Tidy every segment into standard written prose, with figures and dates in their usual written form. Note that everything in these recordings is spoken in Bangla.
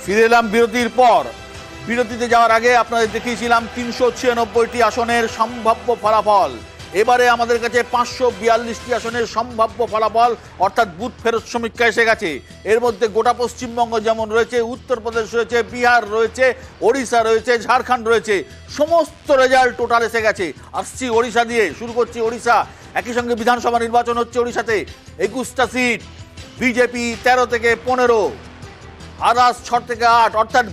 ফিরে এলাম বিরতির পর। বিরতিতে যাওয়ার আগে আপনাদের দেখিয়েছিলাম ৩৯৬টি আসনের সম্ভাব্য ফলাফল। এবারে আমাদের কাছে ৫৪২টি আসনের সম্ভাব্য ফলাফল, অর্থাৎ বুথ ফেরত সমীক্ষা এসে গেছে। এর মধ্যে গোটা পশ্চিমবঙ্গ যেমন রয়েছে, উত্তরপ্রদেশ রয়েছে, বিহার রয়েছে, ওড়িশা রয়েছে, ঝাড়খণ্ড রয়েছে, সমস্ত রেজাল্ট টোটাল এসে গেছে। আসছি ওড়িশা দিয়ে, শুরু করছি ওড়িশা। একই সঙ্গে বিধানসভা নির্বাচন হচ্ছে ওড়িশাতে। ২১টা সিট, বিজেপি ১৩ থেকে ১৫, আদার্স ৬ থেকে ৮, অর্থাৎ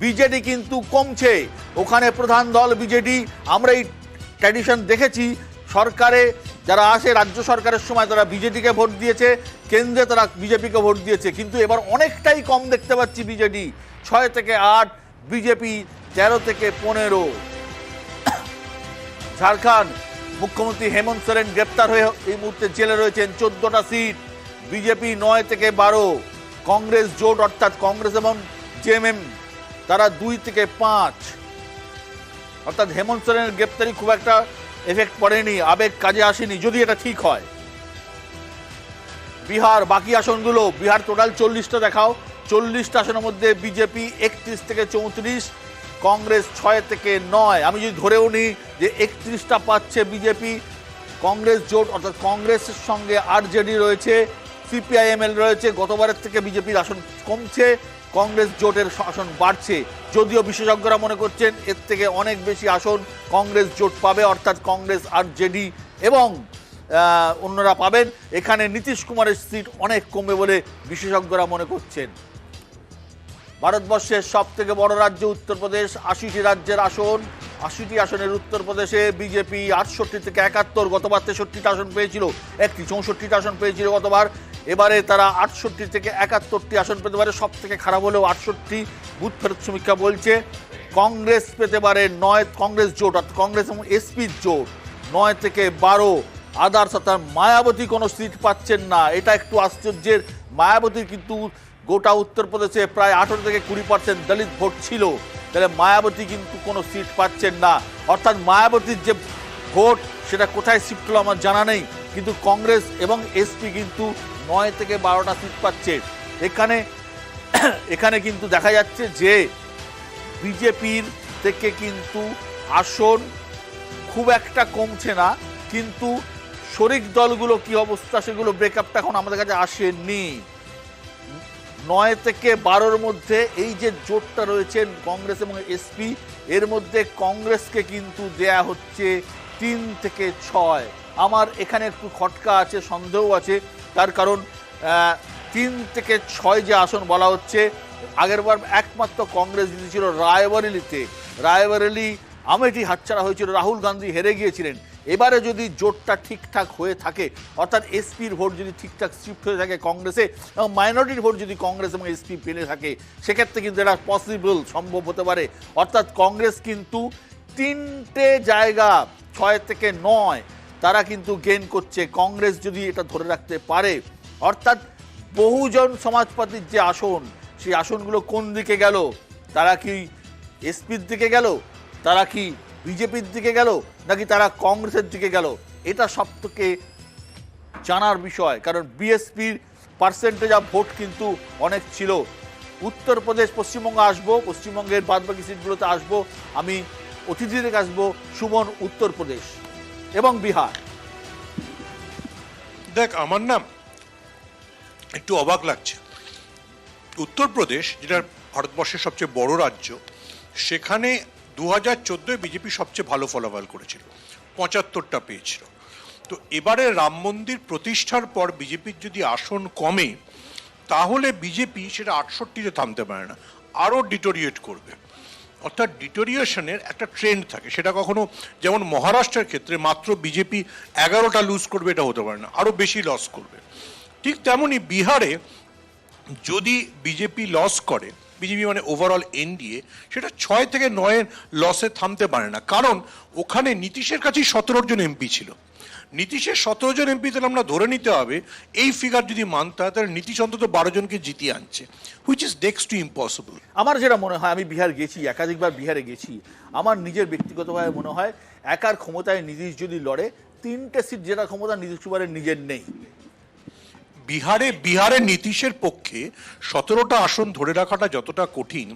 বিজেডি কিন্তু কমছে। ওখানে প্রধান দল বিজেডি। আমরা এই ট্র্যাডিশন দেখেছি, সরকারে যারা আসে, রাজ্য সরকারের সময় তারা বিজেডিকে ভোট দিয়েছে, কেন্দ্রে তারা বিজেপিকে ভোট দিয়েছে, কিন্তু এবার অনেকটাই কম দেখতে পাচ্ছি বিজেডি ৬ থেকে ৮, বিজেপি ১৩ থেকে ১৫। ঝাড়খণ্ড, মুখ্যমন্ত্রী হেমন্ত সোরেন গ্রেপ্তার হয়ে এই মুহূর্তে জেলে রয়েছেন। ১৪টা সিট, বিজেপি ৯ থেকে ১২, কংগ্রেস জোট অর্থাৎ কংগ্রেস এবং জেএমএম তারা ২ থেকে ৫। অর্থাৎ হেমন্ত সোরেনের গ্রেপ্তারি খুব একটা এফেক্ট পড়েনি, আবেগ কাজে আসেনি, যদি এটা ঠিক হয়। বিহার, বাকি আসনগুলো, বিহার টোটাল ৪০টা দেখাও। ৪০টা আসনের মধ্যে বিজেপি ৩১ থেকে ৩৪, কংগ্রেস ৬ থেকে ৯। আমি যদি ধরেও নিই যে ৩১টা পাচ্ছে বিজেপি, কংগ্রেস জোট অর্থাৎ কংগ্রেসের সঙ্গে আরজেডি রয়েছে, সিপিআইএমএল রয়েছে, গতবারের থেকে বিজেপির আসন কমছে, কংগ্রেস জোটের আসন বাড়ছে। যদিও বিশেষজ্ঞরা মনে করছেন এর থেকে অনেক বেশি আসন কংগ্রেস জোট পাবে, অর্থাৎ কংগ্রেস, আরজেডি এবং অন্যরা পাবেন। এখানে নীতিশ কুমারের সিট অনেক কমবে বলে বিশেষজ্ঞরা মনে করছেন। ভারতবর্ষের সব থেকে বড় রাজ্য উত্তরপ্রদেশ, ৮০টি রাজ্যের আসন, ৮০টি আসনের উত্তরপ্রদেশে বিজেপি ৬৮ থেকে ৭১, গতবার ৬৩টা আসন পেয়েছিল, ৬৪টা আসন পেয়েছিল গতবার। এবারে তারা ৬৮ থেকে ৭১টি আসন পেতে পারে, সব থেকে খারাপ হলেও ৬৮। বুথ ফেরত সমীক্ষা বলছে কংগ্রেস পেতে পারে ৯, কংগ্রেস জোট অর্থাৎ কংগ্রেস এবং এসপির জোট ৯ থেকে ১২। আদার্স অর্থাৎ মায়াবতী কোনো সিট পাচ্ছেন না, এটা একটু আশ্চর্যের। মায়াবতীর কিন্তু গোটা উত্তরপ্রদেশে প্রায় ১৮ থেকে ২০% দলিত ভোট ছিল, তাহলে মায়াবতী কিন্তু কোনো সিট পাচ্ছেন না। অর্থাৎ মায়াবতীর যে ভোট সেটা কোথায় শিফট হলো আমার জানা নেই, কিন্তু কংগ্রেস এবং এসপি কিন্তু ৯ থেকে ১২টা সিট পাচ্ছে। এখানে কিন্তু দেখা যাচ্ছে যে বিজেপির থেকে কিন্তু আসন খুব একটা কমছে না, কিন্তু শরিক দলগুলো কি অবস্থা সেগুলো ব্রেকআপটা এখন আমাদের কাছে আসেনি। ৯ থেকে ১২-র মধ্যে এই যে জোটটা রয়েছে কংগ্রেস এবং এসপি, এর মধ্যে কংগ্রেসকে কিন্তু দেয়া হচ্ছে ৩ থেকে ৬। আমার এখানে একটু খটকা আছে, সন্দেহ আছে, তার কারণ ৩ থেকে ৬ যে আসন বলা হচ্ছে, আগেরবার একমাত্র কংগ্রেস জিতেছিল রায়বরেলিতে, রায়বরেলি আমেঠি হাতছাড়া হয়েছিল, রাহুল গান্ধী হেরে গিয়েছিলেন। এবারে যদি জোটটা ঠিকঠাক হয়ে থাকে, অর্থাৎ এসপির ভোট যদি ঠিকঠাক শিফট হয়ে থাকে কংগ্রেসে, এবং মাইনরিটির ভোট যদি কংগ্রেস এবং এসপি পেলে থাকে, সেক্ষেত্রে কিন্তু এটা পসিবল, সম্ভব হতে পারে। অর্থাৎ কংগ্রেস কিন্তু ৩টে জায়গা ৬ থেকে ৯ তারা কিন্তু গেইন করছে, কংগ্রেস যদি এটা ধরে রাখতে পারে। অর্থাৎ বহুজন সমাজপাতির যে আসন, সেই আসনগুলো কোন দিকে গেল? তারা কি এসপির দিকে গেল, তারা কি বিজেপির দিকে গেল, নাকি তারা কংগ্রেসের দিকে গেল? এটা সব থেকে জানার বিষয়, কারণ বিএসপির পার্সেন্টেজ অফ ভোট কিন্তু অনেক ছিল। উত্তরপ্রদেশ, পশ্চিমবঙ্গ আসবো, পশ্চিমবঙ্গের বাদবাকি সিটগুলোতে আসবো, আমি অতিথি থেকে আসবো। সুমন, উত্তরপ্রদেশ এবং বিহার। দেখ, আমার নাম একটু অবাক লাগছে। উত্তরপ্রদেশ, যেটা ভারতবর্ষের সবচেয়ে বড় রাজ্য, সেখানে 2014 বিজেপি সবচেয়ে ভালো ফলাফল করেছিল, ৭৫টা পেয়েছিল। তো এবারে রাম মন্দির প্রতিষ্ঠার পর বিজেপির যদি আসন কমে, তাহলে বিজেপি সেটা ৬৮-তে থামতে পারে না, আরও ডিটোরিয়েট করবে। অর্থাৎ ডিটোরিয়েশনের একটা ট্রেন্ড থাকে, সেটা কখনো, যেমন মহারাষ্ট্রের ক্ষেত্রে মাত্র বিজেপি 11টা লুজ করবে, এটা হতে পারে না, আরও বেশি লস করবে। ঠিক তেমনই বিহারে যদি বিজেপি লস করে, বিজেপি মানে ওভারঅল এনডিএ, সেটা ৬ থেকে ৯-এর লসে থামতে পারে না, কারণ ওখানে নীতিশের কাছেই ১৭ জন এমপি ছিল। নীতিশের ১৭ জন এমপি, তাহলে আমরা ধরে নিতে হবে এই ফিগার যদি মানতে হয়, তাহলে নীতিশ অন্তত ১২ জনকে জিতিয়ে আনছে, which is next to impossible. আমার যেটা মনে হয়, আমি বিহার গেছি, একাধিকবার বিহারে গেছি, আমার নিজের ব্যক্তিগতভাবে মনে হয় একার ক্ষমতায় নীতিশ যদি লড়ে, ৩টে সিট যেটা ক্ষমতা নীতিশ কুমারের নিজের নেই। বিহারে নীতিশের পক্ষে 17টা আসন ধরে রাখাটা যতটা কঠিন,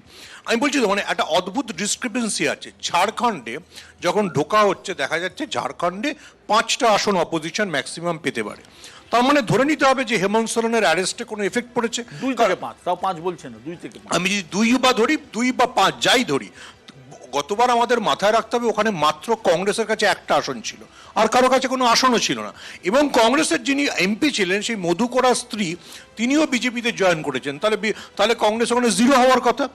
আমি বলছি তো মানে একটা অদ্ভুত ডিসক্রিপেন্সি আছে। ঝাড়খণ্ডে যখন ঢোকা হচ্ছে দেখা যাচ্ছে ঝাড়খণ্ডে 5টা আসন অপোজিশন ম্যাক্সিমাম পেতে পারে। তার মানে ধরে নিতে হবে যে হেমন্ত সোরেনের অ্যারেস্টে কোনো এফেক্ট পড়েছে। 2 থেকে 5, তাও 5 বলছে না, 2 থেকে 5। আমি যদি 2 বা 5 যাই ধরি, গতবার আমাদের মাথায় রাখতে হবে ওখানে মাত্র কংগ্রেসের কাছে একটা আসন ছিল, আর কারো কাছে কোনো আসনও ছিল না। এবং কংগ্রেসের যিনি এমপি ছিলেন সেই মধুকরার স্ত্রী, তিনিও বিজেপিতে জয়েন করেছেন। তাহলে কংগ্রেস ওখানে 0 হওয়ার কথা।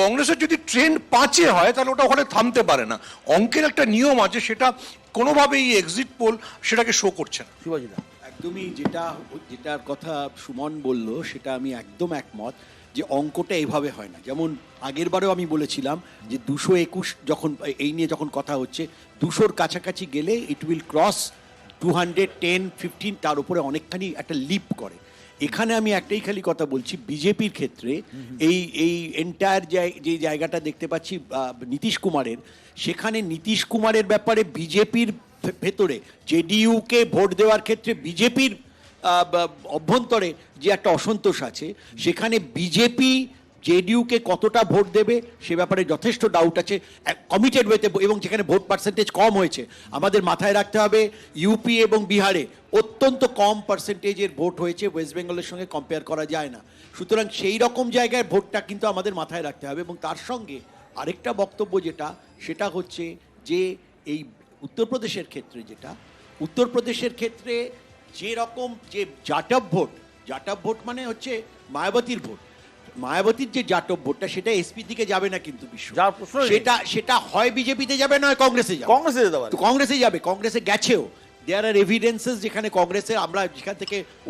কংগ্রেসের যদি ট্রেন্ড 5-এ হয় তাহলে ওটা ওখানে থামতে পারে না। অঙ্কের একটা নিয়ম আছে, সেটা কোনোভাবেই এক্সিট পোল সেটাকে শো করছে না। শিবাজিদা, একদমই যেটার কথা সুমন বলল সেটা আমি একদম একমত, যে অঙ্কটা এভাবে হয় না। যেমন আগের বারেও আমি বলেছিলাম যে 221 যখন এই নিয়ে যখন কথা হচ্ছে, 200-র কাছাকাছি গেলে ইট উইল ক্রস 210-15, তার উপরে অনেকখানি একটা লিপ করে। এখানে আমি একটাই খালি কথা বলছি, বিজেপির ক্ষেত্রে এই এন্টায়ার যে জায়গাটা দেখতে পাচ্ছি নীতিশ কুমারের, সেখানে নীতিশ কুমারের ব্যাপারে বিজেপির ভেতরে জেডিইউকে ভোট দেওয়ার ক্ষেত্রে বিজেপির অভ্যন্তরে যে একটা অসন্তোষ আছে, সেখানে বিজেপি জেডিইউকে কতটা ভোট দেবে সে ব্যাপারে যথেষ্ট ডাউট আছে কমিটেড ওয়েতে। এবং যেখানে ভোট পার্সেন্টেজ কম হয়েছে, আমাদের মাথায় রাখতে হবে ইউপি এবং বিহারে অত্যন্ত কম পার্সেন্টেজের ভোট হয়েছে, ওয়েস্ট বেঙ্গলের সঙ্গে কম্পেয়ার করা যায় না। সুতরাং সেই রকম জায়গায় ভোটটা কিন্তু আমাদের মাথায় রাখতে হবে। এবং তার সঙ্গে আরেকটা বক্তব্য সেটা হচ্ছে যে এই উত্তরপ্রদেশের ক্ষেত্রে যে রকম যে জাটব ভোট মানে হচ্ছে মায়াবতীর ভোট, মায়াবতীর যে জাটব ভোটটা সেটা এসপি দিকে যাবে না, কিন্তু সেটা হয় বিজেপিতে যাবে, নয় কংগ্রেসে যাবে। কংগ্রেসে যাবে, কংগ্রেসে গেছেও। দেয়ার আর এভিডেন্সেস যেখানে কংগ্রেসের, আমরা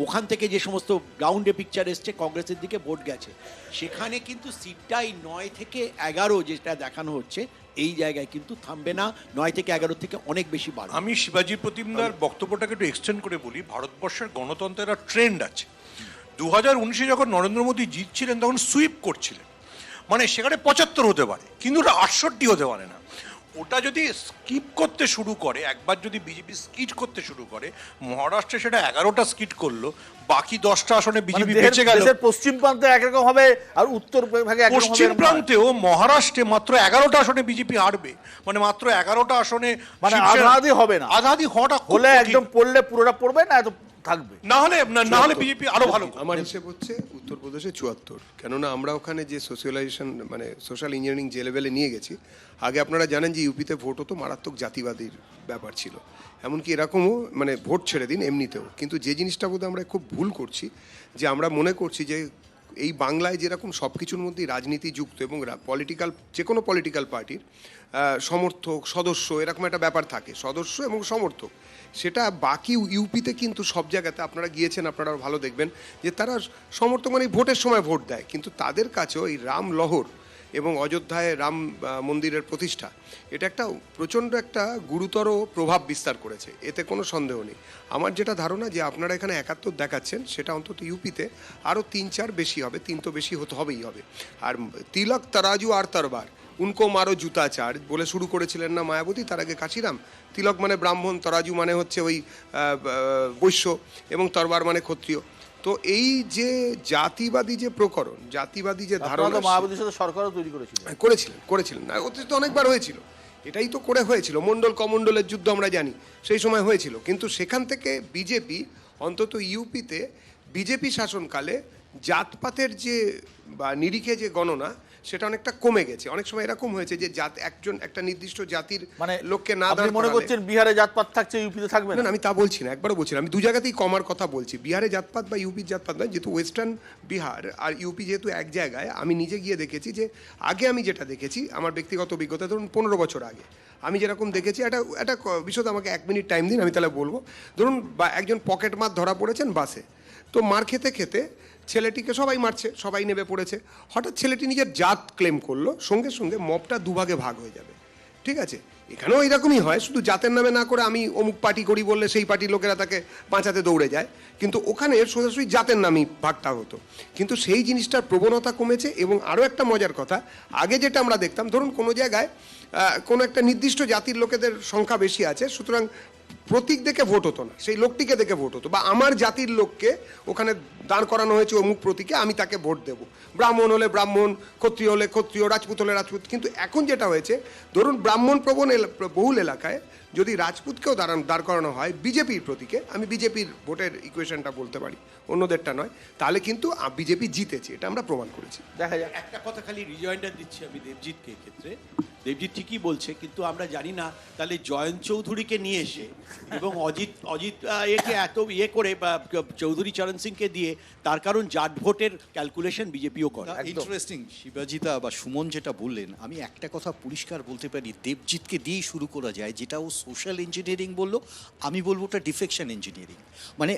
ওখান থেকে যে সমস্ত গ্রাউন্ডে পিকচার এসছে কংগ্রেসের দিকে ভোট গেছে, সেখানে কিন্তু সিটটাই 9 থেকে 11 যেটা দেখানো হচ্ছে, এই জায়গায় কিন্তু থামবে না, 9 থেকে 11 থেকে অনেক বেশি বাড়বে। আমি শিবাজি প্রতিমদার বক্তব্যটাকে একটু এক্সটেন্ড করে বলি। ভারতবর্ষের গণতন্ত্রের একটা ট্রেন্ড আছে। 2019-এ যখন নরেন্দ্র মোদী জিতছিলেন তখন সুইপ করছিলেন, মানে সেখানে 75 হতে পারে কিন্তু ওটা 68 হতে পারে না। ওটা যদি স্কিপ করতে শুরু করে, একবার যদি বিজেপি স্কিট করতে শুরু করে, মহারাষ্ট্রে সেটা 11টা স্কিট করলো, বাকি 10টা আসনে বিজেপি বেঁচে গেল। পশ্চিম প্রান্তে একরকম হবে আর উত্তর ভাগে একরকম হবে। পশ্চিম প্রান্তেও মহারাষ্ট্রে মাত্র 11টা আসনে বিজেপি হারবে, মানে মাত্র 11টা আসনে, মানে আধাআধি হবে না। আধাআধি হওয়াটা হলে একদম পড়লে পুরোটা পড়বে না, এত থাকবে না হলে বিজেপি আরো ভালো। আমার হিসেব হচ্ছে উত্তরপ্রদেশে 74, কেননা আমরা ওখানে যে সোশ্যালাইজেশন মানে সোশ্যাল ইঞ্জিনিয়ারিং যে লেভেলে নিয়ে গেছি। আগে আপনারা জানেন যে ইউপিতে ভোট হতো, মারাত্মক জাতিবাদীর ব্যাপার ছিল, এমনকি এরকমও মানে ভোট ছেড়ে দিন এমনিতেও। কিন্তু যে জিনিসটা বোধহয় আমরা খুব ভুল করছি, যে আমরা মনে করছি যে এই বাংলায় যেরকম সব কিছুর মধ্যেই রাজনীতি যুক্ত এবং যে কোনো পলিটিক্যাল পার্টির সমর্থক সদস্য এরকম একটা ব্যাপার থাকে, সদস্য এবং সমর্থক, সেটা বাকি ইউপিতে কিন্তু সব জায়গাতে আপনারা গিয়েছেন, আপনারা ভালো দেখবেন যে তারা সমর্থক মানে ভোটের সময় ভোট দেয়, কিন্তু তাদের কাছেও এই রাম লহর এবং অযোধ্যায় রাম মন্দিরের প্রতিষ্ঠা, এটা একটা প্রচণ্ড একটা গুরুতর প্রভাব বিস্তার করেছে, এতে কোনো সন্দেহ নেই। আমার যেটা ধারণা যে আপনারা এখানে 71 দেখাচ্ছেন, সেটা অন্তত ইউপিতে আরও 3-4 বেশি হবে, 3 তো বেশি হবেই হবে। আর তিলক তরাজু আর তরবার উনকো মারো জুতা চার বলে শুরু করেছিলেন না মায়াবতী, তার আগে কাশিরাম। তিলক মানে ব্রাহ্মণ, তরাজু মানে হচ্ছে ওই বৈশ্য, এবং তরবার মানে ক্ষত্রিয়। তো এই যে জাতিবাদী যে প্রকরণ, জাতিবাদী যে ধারণা, মায়াবতীর সাথে সরকারও তৈরি করেছিলেন না, অতীতে অনেকবার হয়েছিল, এটাই তো হয়েছিল মণ্ডল কমণ্ডলের যুদ্ধ আমরা জানি, সেই সময় হয়েছিল। কিন্তু সেখান থেকে বিজেপি অন্তত ইউপিতে বিজেপি শাসনকালে জাতপাতের যে বা নিরিখে যে গণনা, সেটা অনেকটা কমে গেছে। অনেক সময় এরকম হয়েছে যে একজন একটা নির্দিষ্ট জাতির মানে লোককে না আপনি মনে করছেন বিহারে জাতপাত থাকছে, ইউপিতে থাকবে না? আমি তা বলছি না, একবারও বলছি না, আমি দু জায়গাতেই কমার কথা বলছি। বিহারে জাতপাত বা ইউপির জাতপাত নয়, যেহেতু ওয়েস্টার্ন বিহার আর ইউপি যেহেতু এক জায়গায়, আমি নিজে গিয়ে দেখেছি যে আগে আমি যেটা দেখেছি আমার ব্যক্তিগত অভিজ্ঞতা, ধরুন 15 বছর আগে আমি যেরকম দেখেছি, একটা বিষয়, আমাকে 1 মিনিট টাইম দিন, আমি তাহলে বলবো। ধরুন একজন পকেট মার ধরা পড়েছেন বাসে, তো মার খেতে খেতে ছেলেটিকে সবাই মারছে, সবাই নেমে পড়েছে, হঠাৎ ছেলেটি নিজের জাত ক্লেম করলো, সঙ্গে সঙ্গে মবটা দুভাগে ভাগ হয়ে যাবে। ঠিক আছে, এখানেও এরকমই হয়, শুধু জাতের নামে না করে আমি অমুক পার্টি করি বললে সেই পার্টির লোকেরা তাকে বাঁচাতে দৌড়ে যায়, কিন্তু ওখানে সোজাসুজি জাতের নামই ভাগটা হতো। কিন্তু সেই জিনিসটার প্রবণতা কমেছে। এবং আরও একটা মজার কথা, আগে যেটা আমরা দেখতাম, ধরুন কোনো জায়গায় কোনো একটা নির্দিষ্ট জাতির লোকেদের সংখ্যা বেশি আছে, সুতরাং প্রতীক দেখে ভোট হতো না, সেই লোকটিকে দেখে ভোট হতো, বা আমার জাতির লোককে ওখানে দাঁড় করানো হয়েছে অমুক প্রতীকে, আমি তাকে ভোট দেব। ব্রাহ্মণ হলে ব্রাহ্মণ, ক্ষত্রিয় হলে ক্ষত্রিয়, রাজপুত হলে রাজপুত। কিন্তু এখন যেটা হয়েছে, ধরুন ব্রাহ্মণ প্রবণ বহুল এলাকায় যদি রাজপুতকেও দাঁড় করানো হয় বিজেপির প্রতীকে, আমি বিজেপির ভোটের ইকুয়েশনটা বলতে পারি, অন্যদেরটা নয়, তাহলে কিন্তু বিজেপি জিতেছে, এটা আমরা প্রমাণ করেছি। দেখা যাক। একটা কথা খালি রিজয়েন্ডার দিচ্ছি আমি দেবজিৎকে ক্ষেত্রে। দেবজিৎ ঠিকই বলছে, কিন্তু আমরা জানি না তাহলে জয়ন্ত চৌধুরীকে নিয়ে এসে এবং অজিত একে এত করে বা চৌধুরী চরণ সিংকে দিয়ে, তার কারণ জাট ভোটের ক্যালকুলেশন বিজেপিও করে। ইন্টারেস্টিং শিবাজিতা বা সুমন যেটা বললেন, আমি একটা কথা পরিষ্কার বলতে পারি, দেবজিৎকে দিয়েই শুরু করা যায়। যেটা ও সোশ্যাল ইঞ্জিনিয়ারিং বললো, আমি বলবো ওটা ডিফেকশন ইঞ্জিনিয়ারিং। মানে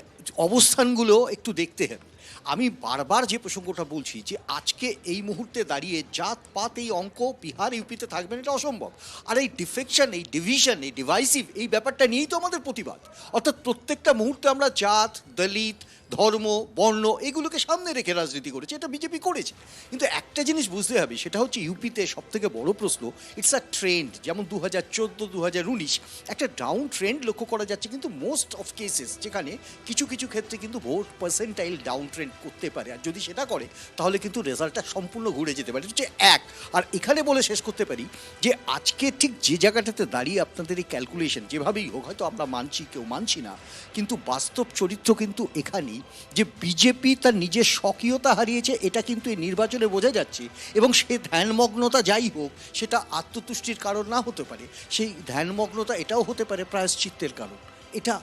অবস্থানগুলো একটু দেখতে হবে। আমি বারবার যে প্রসঙ্গটা বলছি যে আজকে এই মুহূর্তে দাঁড়িয়ে জাত পাত এই অঙ্ক বিহার ইউপিতে থাকবে না, এটা অসম্ভব। আর এই ডিফেকশন, এই ডিভিশন, এই ডিভাইসিভ এই ব্যাপারটা নিয়েই তো আমাদের প্রতিবাদ। অর্থাৎ প্রত্যেকটা মুহূর্তে আমরা জাত, দলিত, ধর্ম, বর্ণ এগুলোকে সামনে রেখে রাজনীতি করেছে, এটা বিজেপি করেছে। কিন্তু একটা জিনিস বুঝতে হবে, সেটা হচ্ছে ইউপিতে সব থেকে বড় প্রশ্ন, ইটস আ ট্রেন্ড। যেমন 2014, 2019 একটা ডাউন ট্রেন্ড লক্ষ্য করা যাচ্ছে, কিন্তু মোস্ট অফ কেসেস যেখানে কিছু কিছু ক্ষেত্রে কিন্তু ভোট পার্সেন্টাইল ডাউন ট্রেন্ড করতে পারে, আর যদি সেটা করে তাহলে কিন্তু রেজাল্টটা সম্পূর্ণ ঘুরে যেতে পারে। হচ্ছে এক। আর এখানে বলে শেষ করতে পারি যে আজকে ঠিক যে জায়গাটাতে দাঁড়িয়ে আপনাদের এই ক্যালকুলেশন যেভাবেই হোক, হয়তো আমরা মানছি কেউ মানছি না, কিন্তু বাস্তব চরিত্র কিন্তু এখানেই যে বিজেপি তার নিজের স্বকীয়তা হারিয়েছে, এটা কিন্তু এই নির্বাচনে বোঝা যাচ্ছে। এবং সে ধ্যানমগ্নতা যাই হোক, সেটা আত্মতুষ্টির কারণ না হতে পারে, সেই ধ্যানমগ্নতা এটাও হতে পারে প্রায়শ্চিত্তের কারণ। এটা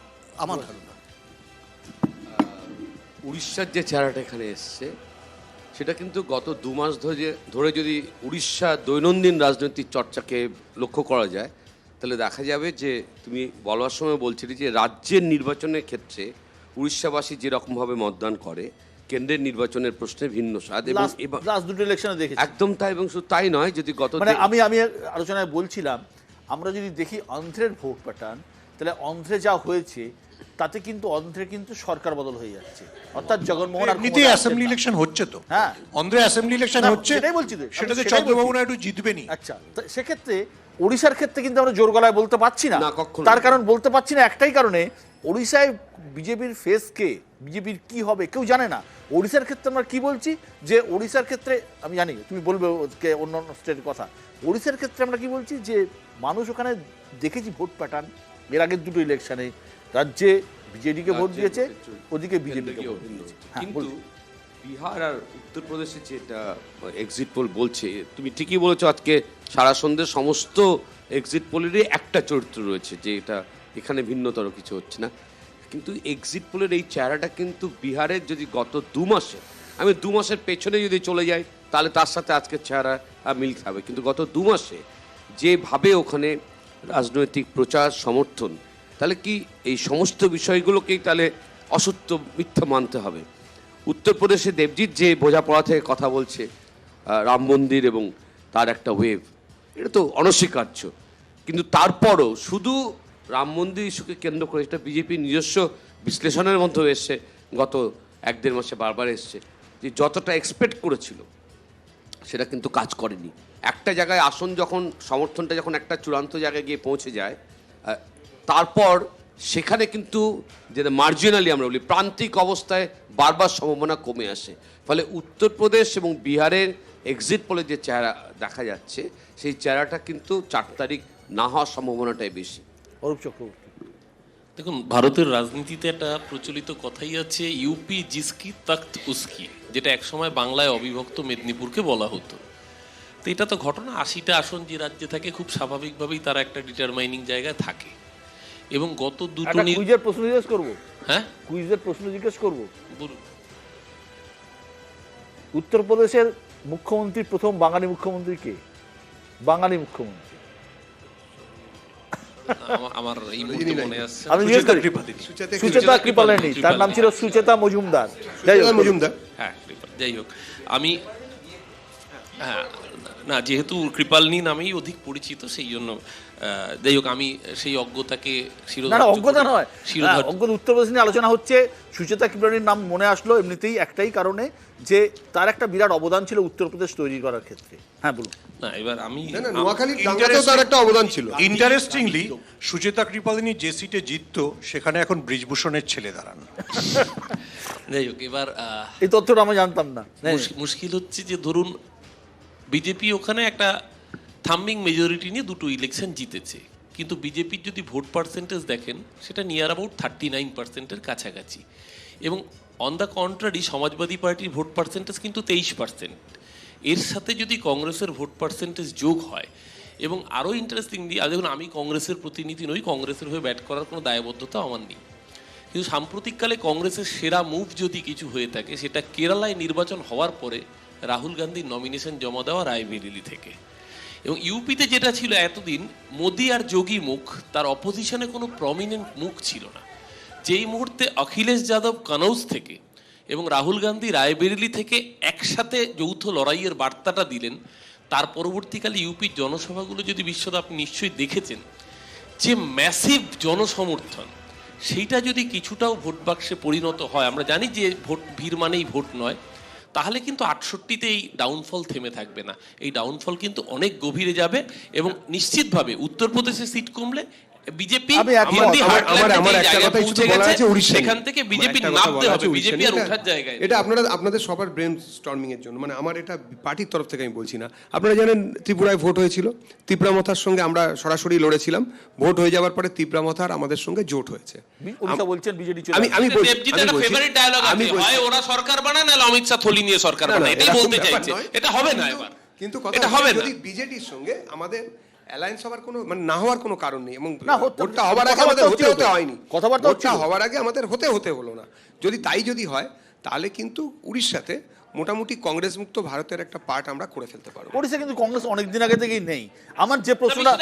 আমার ধারণা। উড়িষ্যার যে চেহারাটা এখানে এসছে, সেটা কিন্তু গত 2 মাস ধরে যদি উড়িষ্যা দৈনন্দিন রাজনৈতিক চর্চাকে লক্ষ্য করা যায়, তাহলে দেখা যাবে যে তুমি বলার সময় বলছিলে যে রাজ্যের নির্বাচনের ক্ষেত্রে উড়িষ্যাবাসী যেরকমভাবে মতদান করে, কেন্দ্রের নির্বাচনের প্রশ্নে ভিন্ন স্বাদ। এবং লাস্ট দুটো ইলেকশনে দেখেছি একদম তাই। এবং শুধু তাই নয়, যদি মানে আমি আলোচনায় বলছিলাম, আমরা যদি দেখি অন্ধ্রের ভোট প্যাটার্ন, তাহলে অন্ধ্রে যা হয়েছে তাতে কিন্তু অন্ধ্রে কিন্তু সরকার বদল হয়ে যাচ্ছে, অর্থাৎ জগনমোহন আর এমনিতেই অ্যাসেম্বলি ইলেকশন হচ্ছে তো। হ্যাঁ, অন্ধ্রে অ্যাসেম্বলি ইলেকশন না, হচ্ছে, সেটাই বলছি তো, সেটাতে সেটাই চন্দ্রবাবু বলছি। নাইডু জিতবেনই। আচ্ছা, তো সেক্ষেত্রে ওড়িশার ক্ষেত্রে কিন্তু আমরা জোর গলায় বলতে পারছি না। না, কখনো তার কারণ বলতে পারছি না একটাই কারণে, ওড়িশায় বিজেপির ফেস কে, বিজেপির কি হবে কেউ জানে না। ওড়িশার ক্ষেত্রে আমরা কি বলছি যে ওড়িশার ক্ষেত্রে আমি জানি তুমি বলবে অন্য অন্য স্টেটের কথা, ওড়িশার ক্ষেত্রে আমরা কি বলছি যে মানুষ ওখানে দেখেছি ভোট প্যাটার্ন এর আগের দুটো ইলেকশনে রাজ্যে বিজেডিকে ভোট দিয়েছে, ওদিকে বিজেপিকে ভোট দিয়েছে। হ্যাঁ, কিন্তু বলুন। বিহার আর উত্তরপ্রদেশে যেটা এক্সিট পোল বলছে, তুমি ঠিকই বলেছো, আজকে সারা সন্ধ্যে সমস্ত এক্সিট পোলেরই একটা চরিত্র রয়েছে, যে এটা এখানে ভিন্নতর কিছু হচ্ছে না। কিন্তু এক্সিট পোলের এই চেহারাটা কিন্তু বিহারের যদি গত 2 মাসে, আমি 2 মাসের পেছনে যদি চলে যাই তাহলে তার সাথে আজকের চেহারা মিল খাবে। কিন্তু গত 2 মাসে যেভাবে ওখানে রাজনৈতিক প্রচার সমর্থন, তাহলে কি এই সমস্ত বিষয়গুলোকেই তাহলে অসত্য মিথ্যা মানতে হবে? উত্তরপ্রদেশে দেবজিৎ যে বোঝাপড়া থেকে কথা বলছে, রাম মন্দির এবং তার একটা ওয়েভ, এটা তো অনস্বীকার্য। কিন্তু তারপরও শুধু রাম মন্দির ইস্যুকে কেন্দ্র করে, এটা বিজেপির নিজস্ব বিশ্লেষণের মধ্যে এসছে, গত 1-1.5 মাসে বারবার এসছে, যে যতটা এক্সপেক্ট করেছিল সেটা কিন্তু কাজ করেনি। একটা জায়গায় আসন যখন, সমর্থনটা যখন একটা চূড়ান্ত জায়গায় গিয়ে পৌঁছে যায়, তারপর সেখানে কিন্তু যেটা মার্জিনালি আমরা বলি প্রান্তিক অবস্থায় বারবার সম্ভাবনা কমে আসে। ফলে উত্তরপ্রদেশ এবং বিহারের এক্সিট পোলে যে চেহারা দেখা যাচ্ছে, সেই চেহারাটা কিন্তু 4 তারিখ না হওয়ার সম্ভাবনাটাই বেশি। অরূপ চক্রবর্তী, দেখুন, ভারতের রাজনীতিতে একটা প্রচলিত কথাই আছে, ইউপি জিসকি তখ্ত উসকি, যেটা একসময় বাংলায় অবিভক্ত মেদিনীপুরকে বলা হতো। তো এটা তো ঘটনা, 80টা আসন যে রাজ্যে থাকে, খুব স্বাভাবিকভাবেই তারা একটা ডিটারমাইনিং জায়গায় থাকে। এবং গত দুটো কুইজের প্রশ্ন জিজ্ঞেস করবো, হ্যাঁ কুইজের প্রশ্ন জিজ্ঞেস করবো। বলুন। উত্তরপ্রদেশের মুখ্যমন্ত্রী, প্রথম বাঙালি মুখ্যমন্ত্রী কে? বাঙালি মুখ্যমন্ত্রী আমার এই মুহূর্তে মনে আসছে আমি জিজ্ঞেস করি। সুচেতা কৃপালিনী, তার নাম ছিল সুচেতা মজুমদার। যাই হোক, মজুমদার। হ্যাঁ, যাই হোক, আমি হ্যাঁ না, যেহেতু কৃপালিনী নামেই অধিক পরিচিত, সেই জন্য যাই হোক, আমি সেই অজ্ঞতাকে না না, অজ্ঞতা নয়, অজ্ঞতা। উত্তরপ্রদেশ নিয়ে আলোচনা হচ্ছে, সুচেতা কৃপালিনীর নাম মনে আসলো এমনিতেই একটাই কারণে, যে তার একটা বিরাট অবদান ছিল উত্তরপ্রদেশ তৈরি করার ক্ষেত্রে। হ্যাঁ বলুন। না, এবার আমি নোয়াখালীর দাঙ্গাতেও তার একটা অবদান ছিল। ইন্টারেস্টিংলি সুচেতা কৃপালিনী যে সিটে জিততো, সেখানে এখন ব্রিজভূষণের ছেলে দাঁড়ান। যাই হোক, এবার এই তথ্যটা আমি জানতাম না। মুশকিল হচ্ছে যে ধরুন বিজেপি ওখানে একটা থাম্বিং মেজরিটি নিয়ে দুটো ইলেকশন জিতেছে, কিন্তু বিজেপির যদি ভোট পার্সেন্টেজ দেখেন সেটা নিয়ার অ্যাবাউট 39%-এর কাছাকাছি, এবং অন দ্য কন্ট্রারি সমাজবাদী পার্টির ভোট পার্সেন্টেজ কিন্তু 23%। এর সাথে যদি কংগ্রেসের ভোট পার্সেন্টেজ যোগ হয়, এবং আরও ইন্টারেস্টিংলি দেখুন আমি কংগ্রেসের প্রতিনিধি নই, কংগ্রেসের হয়ে ব্যাট করার কোনো দায়বদ্ধতা আমার নেই, কিন্তু সাম্প্রতিককালে কংগ্রেসের সেরা মুভ যদি কিছু হয়ে থাকে সেটা কেরালায় নির্বাচন হওয়ার পরে রাহুল গান্ধীর নমিনেশন জমা দেওয়া রায়বেরেলি থেকে। এবং ইউপিতে যেটা ছিল এতদিন মোদি আর যোগী মুখ, তার অপোজিশনে কোনো প্রমিনেন্ট মুখ ছিল না। যেই মুহূর্তে অখিলেশ যাদব কানৌজ থেকে এবং রাহুল গান্ধী রায়বেরেলি থেকে একসাথে যৌথ লড়াইয়ের বার্তাটা দিলেন, তার পরবর্তীকালে ইউপির জনসভাগুলো যদি বিশ্বদা আপনি নিশ্চয়ই দেখেছেন, যে ম্যাসিভ জনসমর্থন, সেইটা যদি কিছুটাও ভোট বাক্সে পরিণত হয়, আমরা জানি যে ভোট ভিড় মানেই ভোট নয়, তাহলে কিন্তু 68-তে এই ডাউনফল থেমে থাকবে না, এই ডাউনফল কিন্তু অনেক গভীরে যাবে, এবং নিশ্চিতভাবে উত্তরপ্রদেশে সিট কমলে বিজেপি সেখান থেকে বিজেপি নামতে হবে, বিজেপি আর ওঠার জায়গায়। এটা আপনাদের সবার ব্রেন স্টর্মিং এর জন্য, মানে আমার এটা পার্টির তরফ থেকে আমি বলছি না। আপনারা জানেন ত্রিপুরায় ভোট হয়েছিল, ত্রিপুরামথার সঙ্গে আমরা সরাসরি লড়েছিলাম, ভোট হয়ে যাওয়ার পরে ত্রিপুরামথার আমাদের সঙ্গে জোট হয়েছে। বলছেন বিজেডি আমি ওরা সরকার বানায়, না অমিত শাহ থলি নিয়ে সরকার বানায়, এটাই বলতে চাইছে। এটা হবে না এবার, কিন্তু কথা হবে যদি বিজেডির সঙ্গে আমাদের অ্যালায়েন্স হওয়ার কোনো মানে না হওয়ার কোনো কারণ নেই, এবং ভোটটা হওয়ার আগে আমাদের হতে হয়নি, ভোটটা হওয়ার আগে আমাদের হতে হলো না। যদি হয় তাহলে কিন্তু উড়িষ্যাতে মোটামুটি কংগ্রেস মুক্ত ভারতের একটা পার্ট আমরা করে ফেলতে পারবো। ওড়িশা কিন্তু কংগ্রেস অনেকদিন আগে থেকেই নেই। আমার যে প্রশ্নটা,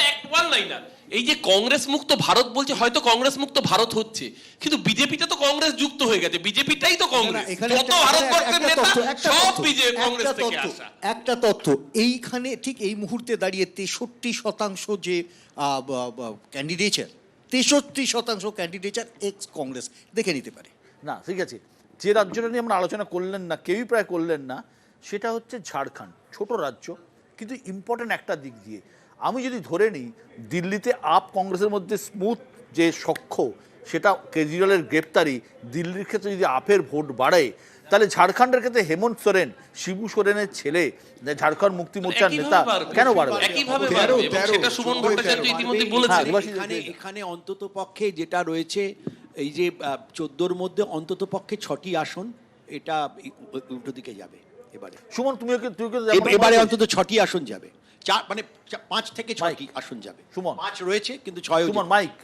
এই যে কংগ্রেস মুক্ত ভারত বলছে, হয়তো কংগ্রেস মুক্ত ভারত হচ্ছে, কিন্তু বিজেপিটা তো কংগ্রেস যুক্ত হয়ে গেছে, বিজেপিটাই তো কংগ্রেস, যত ভারতবর্ষের নেতা সব বিজেপি কংগ্রেস থেকে আসা। একটা তথ্য এইখানে ঠিক এই মুহূর্তে দাঁড়িয়ে 63% যে ক্যান্ডিডেচার, 63% ক্যান্ডিডেচার এক্স কংগ্রেস, দেখে নিতে পারে। না ঠিক আছে, যে রাজ্যটা নিয়ে আমরা আলোচনা করলেন না, কেউই প্রায় করলেন না, সেটা হচ্ছে ঝাড়খণ্ড। ছোট রাজ্য, কিন্তু ইম্পর্টেন্ট একটা দিক দিয়ে। আমি যদি ধরে নিই দিল্লিতে আপ কংগ্রেসের মধ্যে স্মুথ যে সখ্য, সেটা কেজরিওয়ালের গ্রেপ্তারি, দিল্লির ক্ষেত্রে যদি আপের ভোট বাড়ে, তাহলে ঝাড়খণ্ডের ক্ষেত্রে হেমন্ত সোরেন, শিবু সোরেনের ছেলে, ঝাড়খণ্ড মুক্তি মোর্চার নেতা, কেন বাড়বে? এখানে অন্তত পক্ষে যেটা রয়েছে, এই যে 14-র মধ্যে অন্তত পক্ষে 6টি আসন এটা উল্টো দিকে যাবে এবারে। সুমন তুমি এবারে অন্তত 6টি আসন যাবে, মানে 5 থেকে 6টি আসন যাবে। সুমন 5 রয়েছে কিন্তু 6। সুমন মাইক।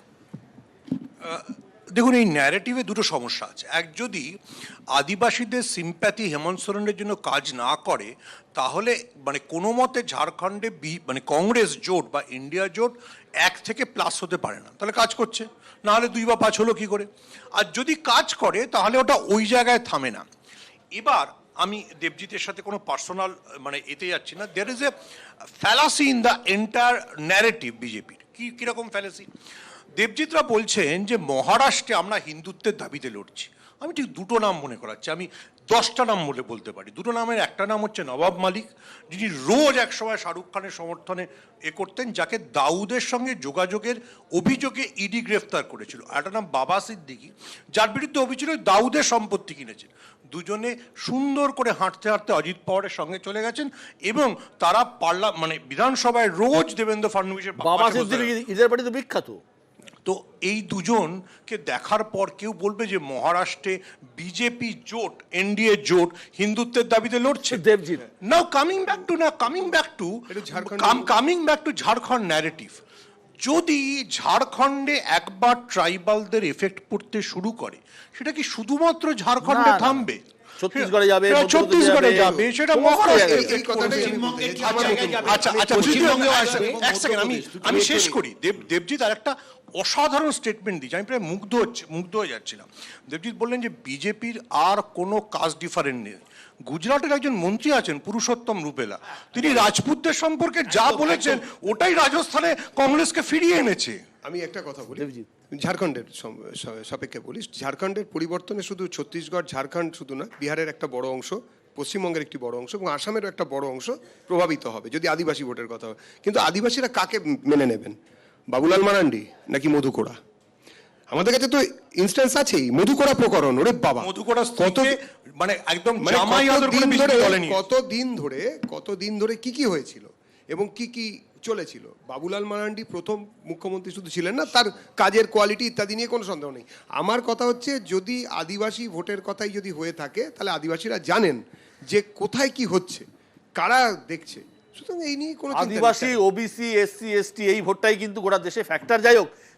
দেখুন, এই ন্যারেটিভে দুটো সমস্যা আছে। এক, যদি আদিবাসীদের সিম্প্যাথি হেমন্ত সোরেনের জন্য কাজ না করে, তাহলে মানে কোনো মতে ঝাড়খণ্ডে মানে কংগ্রেস জোট বা ইন্ডিয়া জোট 1 থেকে প্লাস হতে পারে না, তাহলে কাজ করছে, না হলে 2 বা 5 হলো কি করে? আর যদি কাজ করে তাহলে ওটা ওই জায়গায় থামে না। এবার আমি দেবজিতের সাথে কোনো পার্সোনাল মানে এতে যাচ্ছি না। There is a fallacy in the entire narrative বিজেপির। কীরকম ফ্যালাসি? দেবজিৎরা বলছেন যে মহারাষ্ট্রে আমরা হিন্দুত্বের দাবিতে লড়ছি। আমি ঠিক দুটো নাম মনে করাচ্ছি, আমি 10টা নাম বলতে পারি। দুটো নামের একটা নাম হচ্ছে নবাব মালিক, যিনি রোজ একসময় শাহরুখ খানের সমর্থনে করতেন, যাকে দাউদের সঙ্গে যোগাযোগের অভিযোগে ইডি গ্রেফতার করেছিল। আর একটা নাম বাবা সিদ্দিকি, যার বিরুদ্ধে অভিযোগ দাউদের সম্পত্তি কিনেছেন। দুজনে সুন্দর করে হাঁটতে হাঁটতে অজিত পাওয়ারের সঙ্গে চলে গেছেন, এবং তারা মানে বিধানসভায় রোজ দেবেন্দ্র ফাডনবিসের বাবা সিদ্দিকি ঈদের বাড়িতে বিখ্যাত। তো এই দুজনকে দেখার পর কেউ বলবে যে মহারাষ্ট্রে বিজেপি জোট, এনডিএ জোট হিন্দুত্বের দাবিতে লড়ছে। দেবজিৎ, নাও coming back to Jharkhand narrative. যদি ঝাড়খণ্ডে একবার ট্রাইবালদের এফেক্ট পড়তে শুরু করে, সেটা কি শুধুমাত্র ঝাড়খণ্ডে থামবে? ছত্তিশগড়ে যাবে, সেটা মহারাষ্ট্রে। আচ্ছা, আমি শেষ করি। দেবজিৎ আর একটা অসাধারণ স্টেটমেন্ট দিয়েছে, আমি প্রায় মুগ্ধ হয়ে যাচ্ছিলাম। দেবজিৎ বললেন যে বিজেপির আর কোনো কাস্ট ডিফারেন্স নেই। গুজরাটের একজন মন্ত্রী আছেন পুরুষোত্তম রুপেলা, তিনি রাজপুতদের সম্পর্কে যা বলেছেন ওটাই রাজস্থানে কংগ্রেসকে ফিরিয়ে এনেছে। আমি একটা কথা বলি, ঝাড়খণ্ডের সাপেক্ষে বলি, ঝাড়খণ্ডের পরিবর্তনে শুধু ছত্তিশগড়, ঝাড়খণ্ড শুধু না, বিহারের একটা বড় অংশ, পশ্চিমবঙ্গের একটি বড় অংশ এবং আসামেরও একটা বড় অংশ প্রভাবিত হবে যদি আদিবাসী ভোটের কথা হয়। কিন্তু আদিবাসীরা কাকে মেনে নেবেন? বাবুলাল মারান্ডি নাকি মধু কোড়া? আমাদের কাছে তো ইনস্ট্যান্স আছেই, মধুকরা প্রকরণ, ওরে বাবা, মধুকরা কত স্ত্রীকে মানে একদম মানে জামাই আদর করে কতদিন ধরে বিজেপি দলে নিয়ে কতদিন ধরে কি হয়েছিল এবং কি চলেছিল। বাবুলাল মারান্ডি প্রথম মুখ্যমন্ত্রী শুধু ছিলেন না, তার কাজের কোয়ালিটি ইত্যাদি নিয়ে কোনো সন্দেহ নেই। আমার কথা হচ্ছে, যদি আদিবাসী ভোটের কথাই যদি হয়ে থাকে, তাহলে আদিবাসীরা জানেন যে কোথায় কি হচ্ছে, কারা দেখছে। সুতরাং এই নিয়ে কোনো চিন্তা নেই। আদিবাসী, ওবিসি, এসসি, এসটি এই ভোটটাই কিন্তু গোটা দেশে ফ্যাক্টর। যাই হোক,